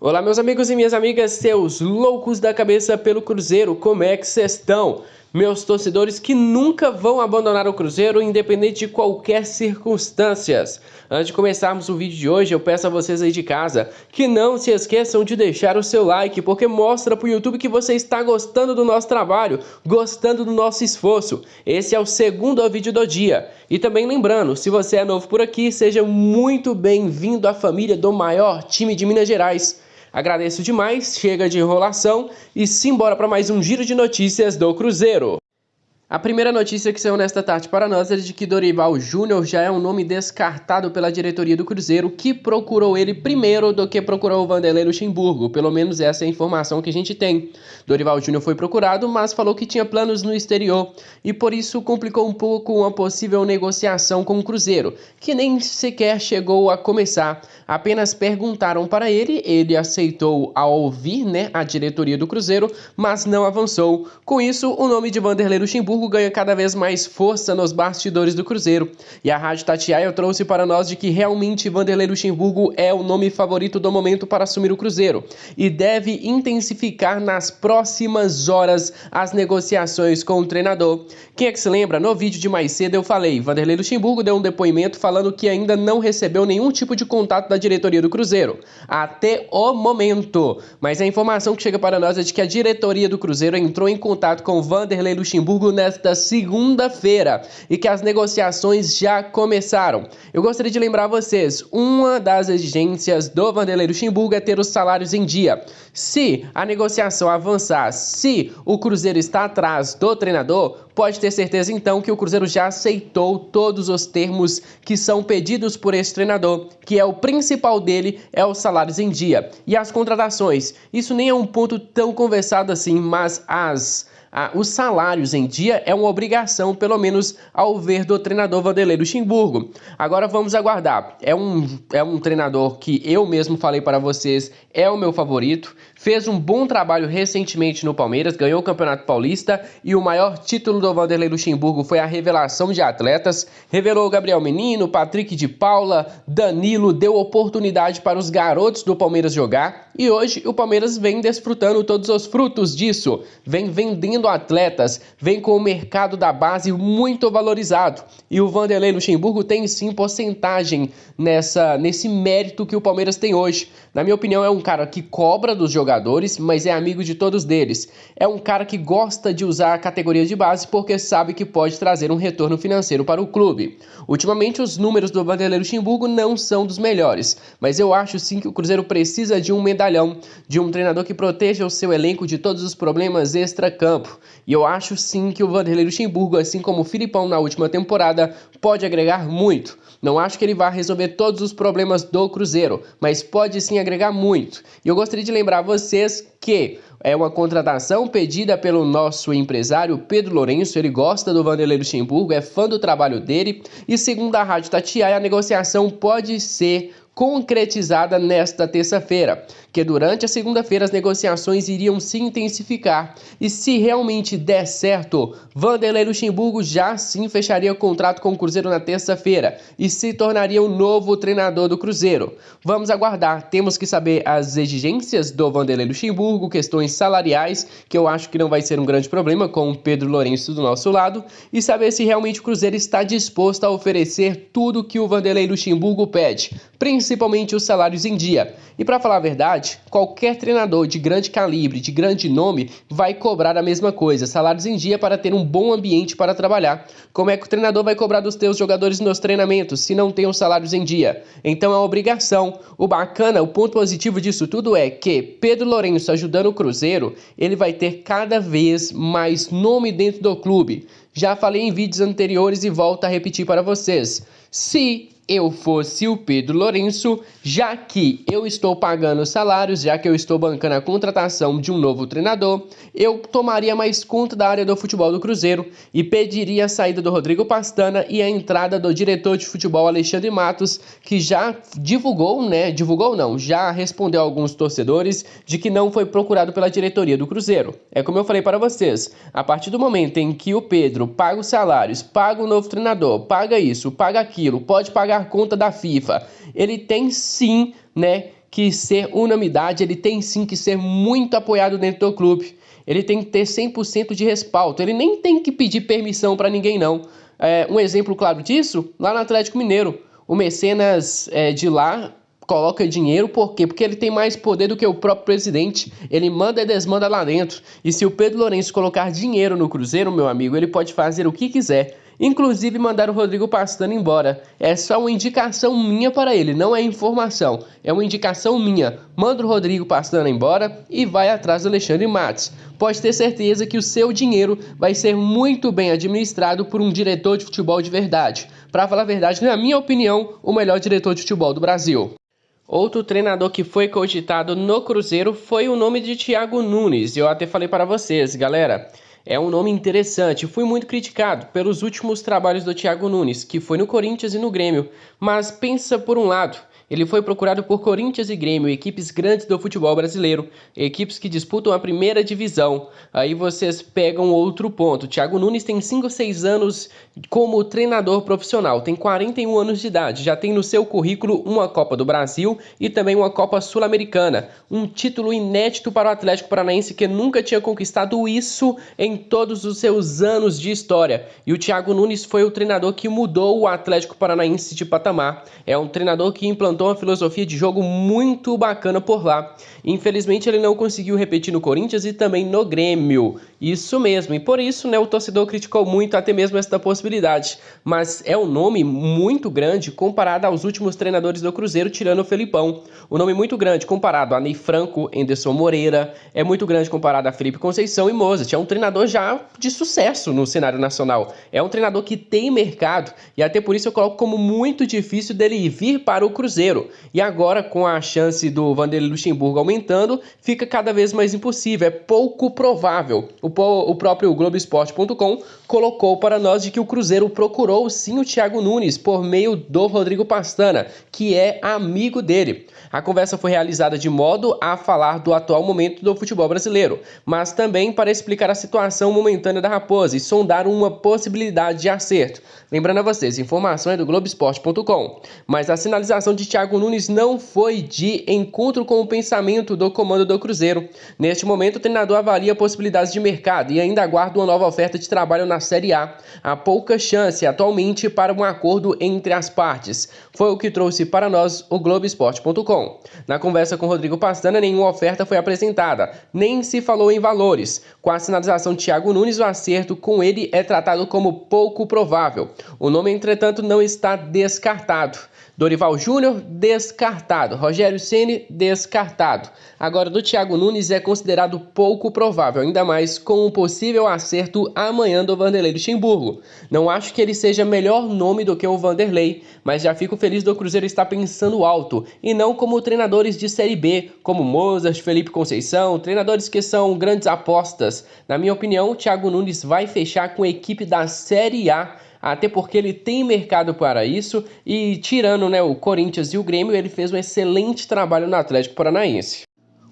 Olá, meus amigos e minhas amigas, seus loucos da cabeça pelo Cruzeiro, como é que vocês estão? Meus torcedores que nunca vão abandonar o Cruzeiro, independente de qualquer circunstâncias. Antes de começarmos o vídeo de hoje, eu peço a vocês aí de casa que não se esqueçam de deixar o seu like, porque mostra para o YouTube que você está gostando do nosso trabalho, gostando do nosso esforço. Esse é o segundo vídeo do dia. E também lembrando, se você é novo por aqui, seja muito bem-vindo à família do maior time de Minas Gerais. Agradeço demais, chega de enrolação e simbora para mais um giro de notícias do Cruzeiro. A primeira notícia que saiu nesta tarde para nós é de que Dorival Júnior já é um nome descartado pela diretoria do Cruzeiro, que procurou ele primeiro do que procurou o Vanderlei Luxemburgo. Pelo menos essa é a informação que a gente tem. Dorival Júnior foi procurado, mas falou que tinha planos no exterior e por isso complicou um pouco uma possível negociação com o Cruzeiro, que nem sequer chegou a começar. Apenas perguntaram para ele aceitou ao ouvir, a diretoria do Cruzeiro, mas não avançou. Com isso, o nome de Vanderlei Luxemburgo ganha cada vez mais força nos bastidores do Cruzeiro. E a Rádio Tatiaia trouxe para nós de que realmente Vanderlei Luxemburgo é o nome favorito do momento para assumir o Cruzeiro e deve intensificar nas próximas horas as negociações com o treinador. Quem é que se lembra? No vídeo de mais cedo eu falei, Vanderlei Luxemburgo deu um depoimento falando que ainda não recebeu nenhum tipo de contato da diretoria do Cruzeiro, até o momento. Mas a informação que chega para nós é de que a diretoria do Cruzeiro entrou em contato com Vanderlei Luxemburgo nesta segunda-feira e que as negociações já começaram. Eu gostaria de lembrar a vocês, uma das exigências do Vanderlei Luxemburgo é ter os salários em dia. Se a negociação avançar, se o Cruzeiro está atrás do treinador, pode ter certeza então que o Cruzeiro já aceitou todos os termos que são pedidos por esse treinador, que é o principal dele, é os salários em dia. E as contratações, isso nem é um ponto tão conversado assim, mas os salários em dia é uma obrigação, pelo menos ao ver do treinador Vanderlei Luxemburgo. Agora vamos aguardar. É um treinador que eu mesmo falei para vocês, é o meu favorito. Fez um bom trabalho recentemente no Palmeiras, ganhou o Campeonato Paulista e o maior título do Vanderlei Luxemburgo foi a revelação de atletas. Revelou o Gabriel Menino, Patrick de Paula, Danilo, deu oportunidade para os garotos do Palmeiras jogar e hoje o Palmeiras vem desfrutando todos os frutos disso, vem vendendo atletas, vem com o mercado da base muito valorizado e o Vanderlei Luxemburgo tem sim porcentagem nesse mérito que o Palmeiras tem hoje. Na minha opinião, é um cara que cobra dos jogadores, mas é amigo de todos eles. É um cara que gosta de usar a categoria de base porque sabe que pode trazer um retorno financeiro para o clube. Ultimamente, os números do Vanderlei Luxemburgo não são dos melhores, mas eu acho sim que o Cruzeiro precisa de um medalhão, de um treinador que proteja o seu elenco de todos os problemas extra-campo. E eu acho sim que o Vanderlei Luxemburgo, assim como o Filipão na última temporada, pode agregar muito. Não acho que ele vá resolver todos os problemas do Cruzeiro, mas pode sim agregar muito. E eu gostaria de lembrar a vocês que é uma contratação pedida pelo nosso empresário Pedro Lourenço. Ele gosta do Vanderlei Luxemburgo, é fã do trabalho dele e segundo a Rádio Tatiaia, a negociação pode ser concretizada nesta terça-feira, que durante a segunda-feira as negociações iriam se intensificar e se realmente der certo, Vanderlei Luxemburgo já sim fecharia o contrato com o Cruzeiro na terça-feira e se tornaria o novo treinador do Cruzeiro. Vamos aguardar, temos que saber as exigências do Vanderlei Luxemburgo, questões salariais, que eu acho que não vai ser um grande problema com o Pedro Lourenço do nosso lado, e saber se realmente o Cruzeiro está disposto a oferecer tudo que o Vanderlei Luxemburgo pede, principalmente os salários em dia. E para falar a verdade, qualquer treinador de grande calibre, de grande nome, vai cobrar a mesma coisa, salários em dia para ter um bom ambiente para trabalhar. Como é que o treinador vai cobrar dos teus jogadores nos treinamentos se não tem os salários em dia? Então é uma obrigação. O bacana, o ponto positivo disso tudo é que Pedro Lourenço ajudando o Cruzeiro, ele vai ter cada vez mais nome dentro do clube. Já falei em vídeos anteriores e volto a repetir para vocês. Se eu fosse o Pedro Lourenço, já que eu estou pagando salários, já que eu estou bancando a contratação de um novo treinador, eu tomaria mais conta da área do futebol do Cruzeiro e pediria a saída do Rodrigo Pastana e a entrada do diretor de futebol Alexandre Matos, que já já respondeu a alguns torcedores de que não foi procurado pela diretoria do Cruzeiro. É como eu falei para vocês, a partir do momento em que o Pedro paga os salários, paga o novo treinador, paga isso, paga aquilo, pode pagar conta da FIFA, ele tem sim, que ser unanimidade, ele tem sim que ser muito apoiado dentro do clube. Ele tem que ter 100% de respaldo, ele nem tem que pedir permissão para ninguém não. Um exemplo claro disso, lá no Atlético Mineiro, o mecenas de lá coloca dinheiro, por quê? Porque ele tem mais poder do que o próprio presidente, ele manda e desmanda lá dentro, e se o Pedro Lourenço colocar dinheiro no Cruzeiro, meu amigo, ele pode fazer o que quiser, inclusive mandar o Rodrigo Pastana embora. É só uma indicação minha para ele, não é informação, é uma indicação minha. Manda o Rodrigo Pastana embora e vai atrás do Alexandre Matos. Pode ter certeza que o seu dinheiro vai ser muito bem administrado por um diretor de futebol de verdade. Para falar a verdade, na minha opinião, o melhor diretor de futebol do Brasil. Outro treinador que foi cogitado no Cruzeiro foi o nome de Thiago Nunes. Eu até falei para vocês, galera. É um nome interessante. Fui muito criticado pelos últimos trabalhos do Thiago Nunes, que foi no Corinthians e no Grêmio. Mas pensa por um lado. Ele foi procurado por Corinthians e Grêmio, equipes grandes do futebol brasileiro, equipes que disputam a primeira divisão. Aí vocês pegam outro ponto. Thiago Nunes tem 5 ou 6 anos como treinador profissional, tem 41 anos de idade, já tem no seu currículo uma Copa do Brasil e também uma Copa Sul-Americana. Um título inédito para o Atlético Paranaense, que nunca tinha conquistado isso em todos os seus anos de história. E o Thiago Nunes foi o treinador que mudou o Atlético Paranaense de patamar. É um treinador que implantou uma filosofia de jogo muito bacana por lá. Infelizmente ele não conseguiu repetir no Corinthians e também no Grêmio. Isso mesmo, e por isso, o torcedor criticou muito até mesmo esta possibilidade. Mas é um nome muito grande comparado aos últimos treinadores do Cruzeiro, tirando o Felipão. Um nome muito grande comparado a Ney Franco, Anderson Moreira, é muito grande comparado a Felipe Conceição e Mozart. É um treinador já de sucesso no cenário nacional. É um treinador que tem mercado e até por isso eu coloco como muito difícil dele vir para o Cruzeiro. E agora, com a chance do Vanderlei Luxemburgo aumentando, fica cada vez mais impossível, é pouco provável. O próprio Globoesporte.com colocou para nós de que o Cruzeiro procurou sim o Thiago Nunes por meio do Rodrigo Pastana, que é amigo dele. A conversa foi realizada de modo a falar do atual momento do futebol brasileiro, mas também para explicar a situação momentânea da Raposa e sondar uma possibilidade de acerto. Lembrando a vocês, informação é do Globoesporte.com, mas a sinalização de Thiago Nunes não foi de encontro com o pensamento do comando do Cruzeiro. Neste momento, o treinador avalia possibilidades de mercado e ainda aguarda uma nova oferta de trabalho na Série A. Há pouca chance atualmente para um acordo entre as partes. Foi o que trouxe para nós o Globoesporte.com. Na conversa com Rodrigo Pastana, nenhuma oferta foi apresentada, nem se falou em valores. Com a sinalização de Thiago Nunes, o acerto com ele é tratado como pouco provável. O nome, entretanto, não está descartado. Dorival Júnior, descartado. Rogério Ceni, descartado. Agora, do Thiago Nunes é considerado pouco provável, ainda mais com um possível acerto amanhã do Vanderlei Luxemburgo. Não acho que ele seja melhor nome do que o Vanderlei, mas já fico feliz do Cruzeiro estar pensando alto, e não como treinadores de Série B, como Mozart, Felipe Conceição, treinadores que são grandes apostas. Na minha opinião, o Thiago Nunes vai fechar com a equipe da Série A, até porque ele tem mercado para isso e tirando o Corinthians e o Grêmio, ele fez um excelente trabalho no Atlético Paranaense.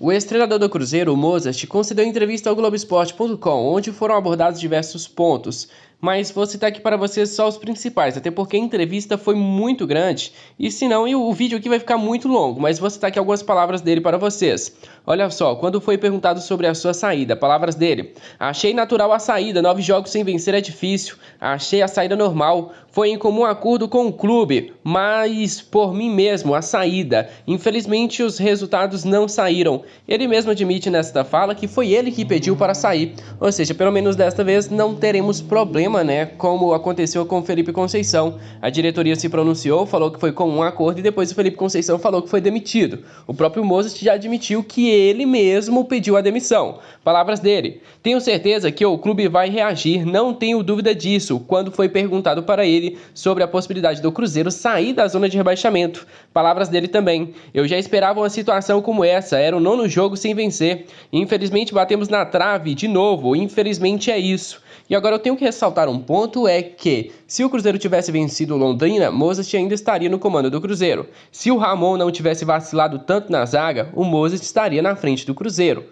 O ex-treinador do Cruzeiro, o Mozart, concedeu entrevista ao Globoesporte.com, onde foram abordados diversos pontos, mas vou citar aqui para vocês só os principais, até porque a entrevista foi muito grande, e senão o vídeo aqui vai ficar muito longo, mas vou citar aqui algumas palavras dele para vocês. Olha só, quando foi perguntado sobre a sua saída, palavras dele: achei natural a saída, 9 jogos sem vencer é difícil, achei a saída normal, foi em comum acordo com o clube, mas por mim mesmo, a saída. Infelizmente os resultados não saíram. Ele mesmo admite nesta fala que foi ele que pediu para sair, ou seja, pelo menos desta vez não teremos problema, como aconteceu com o Felipe Conceição. A diretoria se pronunciou, falou que foi com um acordo e depois o Felipe Conceição falou que foi demitido. O próprio Mozart já admitiu que ele mesmo pediu a demissão. Palavras dele: tenho certeza que o clube vai reagir, não tenho dúvida disso, quando foi perguntado para ele sobre a possibilidade do Cruzeiro sair da zona de rebaixamento. Palavras dele também: eu já esperava uma situação como essa, era o 9º jogo sem vencer. Infelizmente batemos na trave de novo, infelizmente é isso. E agora eu tenho que ressaltar um ponto, é que se o Cruzeiro tivesse vencido o Londrina, Mozart ainda estaria no comando do Cruzeiro. Se o Ramon não tivesse vacilado tanto na zaga, o Mozart estaria na frente do Cruzeiro,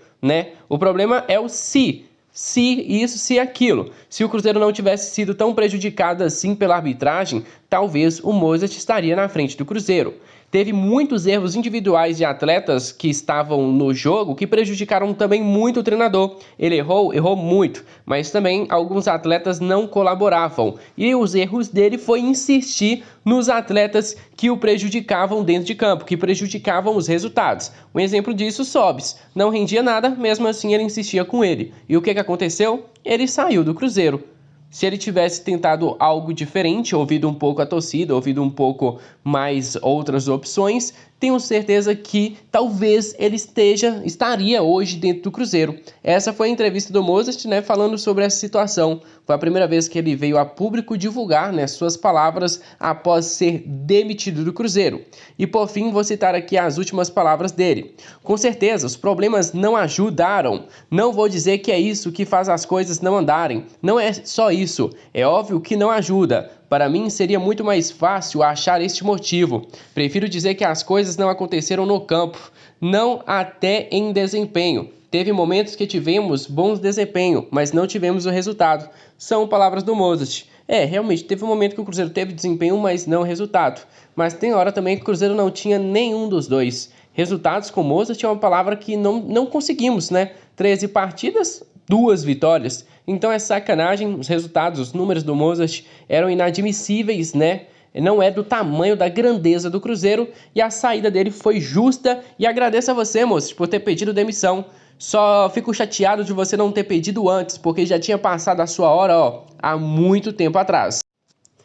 O problema é o se isso, se aquilo. Se o Cruzeiro não tivesse sido tão prejudicado assim pela arbitragem, talvez o Mozart estaria na frente do Cruzeiro. Teve muitos erros individuais de atletas que estavam no jogo que prejudicaram também muito o treinador. Ele errou muito, mas também alguns atletas não colaboravam. E os erros dele foi insistir nos atletas que o prejudicavam dentro de campo, que prejudicavam os resultados. Um exemplo disso, Sobis. Não rendia nada, mesmo assim ele insistia com ele. E o que aconteceu? Ele saiu do Cruzeiro. Se ele tivesse tentado algo diferente, ouvido um pouco a torcida, ouvido um pouco mais outras opções, tenho certeza que talvez ele estaria hoje dentro do Cruzeiro. Essa foi a entrevista do Mozart, né, falando sobre essa situação. Foi a primeira vez que ele veio a público divulgar, né, suas palavras após ser demitido do Cruzeiro. E por fim, vou citar aqui as últimas palavras dele. Com certeza, os problemas não ajudaram. Não vou dizer que é isso que faz as coisas não andarem. Não é só isso. É óbvio que não ajuda. Para mim, seria muito mais fácil achar este motivo. Prefiro dizer que as coisas não aconteceram no campo, não até em desempenho. Teve momentos que tivemos bons desempenho, mas não tivemos o resultado. São palavras do Mozart. Realmente, teve um momento que o Cruzeiro teve desempenho, mas não resultado. Mas tem hora também que o Cruzeiro não tinha nenhum dos dois. Resultados com Mozart é uma palavra que não conseguimos, né? 13 partidas, 2 vitórias. Então é sacanagem, os resultados, os números do Mozart eram inadmissíveis, né? Não é do tamanho, da grandeza do Cruzeiro, e a saída dele foi justa. E agradeço a você, Mozart, por ter pedido demissão. Só fico chateado de você não ter pedido antes, porque já tinha passado a sua hora, há muito tempo atrás.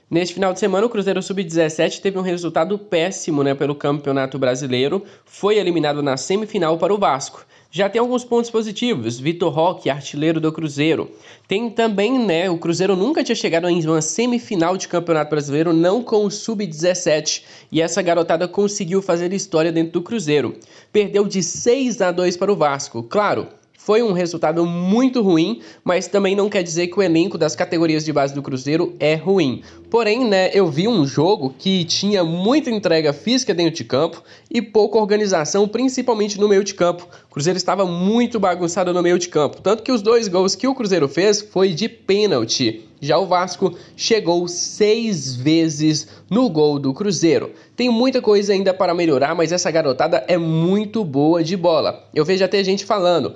Neste final de semana, o Cruzeiro Sub-17 teve um resultado péssimo, né, pelo Campeonato Brasileiro. Foi eliminado na semifinal para o Vasco. Já tem alguns pontos positivos. Vitor Roque, artilheiro do Cruzeiro. Tem também, né, o Cruzeiro nunca tinha chegado em uma semifinal de Campeonato Brasileiro, não com o Sub-17. E essa garotada conseguiu fazer história dentro do Cruzeiro. Perdeu de 6-2 para o Vasco. Claro, foi um resultado muito ruim, mas também não quer dizer que o elenco das categorias de base do Cruzeiro é ruim. Porém, né, eu vi um jogo que tinha muita entrega física dentro de campo e pouca organização, principalmente no meio de campo. O Cruzeiro estava muito bagunçado no meio de campo, tanto que os 2 gols que o Cruzeiro fez foi de pênalti. Já o Vasco chegou 6 vezes no gol do Cruzeiro. Tem muita coisa ainda para melhorar, mas essa garotada é muito boa de bola. Eu vejo até gente falando,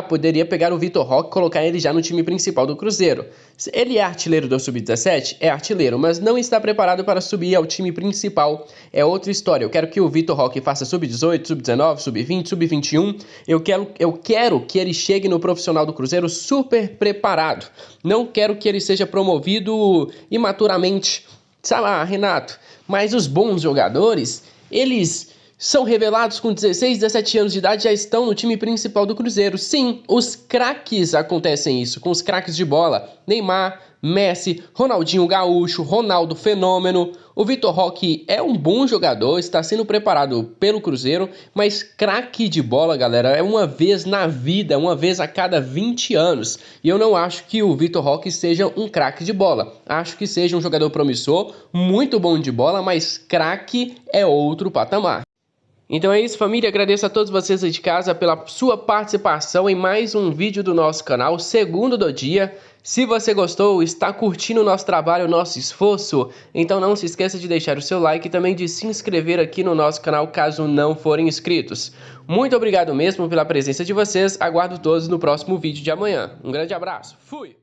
poderia pegar o Vitor Roque e colocar ele já no time principal do Cruzeiro. Ele é artilheiro do Sub-17? É artilheiro, mas não está preparado para subir ao time principal. É outra história. Eu quero que o Vitor Roque faça Sub-18, Sub-19, Sub-20, Sub-21. Eu quero que ele chegue no profissional do Cruzeiro super preparado. Não quero que ele seja promovido imaturamente. Sabe, Renato? Mas os bons jogadores, eles são revelados com 16, 17 anos de idade, já estão no time principal do Cruzeiro. Sim, os craques acontecem isso, com os craques de bola. Neymar, Messi, Ronaldinho Gaúcho, Ronaldo Fenômeno. O Vitor Roque é um bom jogador, está sendo preparado pelo Cruzeiro, mas craque de bola, galera, é uma vez na vida, uma vez a cada 20 anos. E eu não acho que o Vitor Roque seja um craque de bola. Acho que seja um jogador promissor, muito bom de bola, mas craque é outro patamar. Então é isso, família. Agradeço a todos vocês aí de casa pela sua participação em mais um vídeo do nosso canal, segundo do dia. Se você gostou, está curtindo o nosso trabalho, o nosso esforço, então não se esqueça de deixar o seu like e também de se inscrever aqui no nosso canal caso não forem inscritos. Muito obrigado mesmo pela presença de vocês. Aguardo todos no próximo vídeo de amanhã. Um grande abraço. Fui!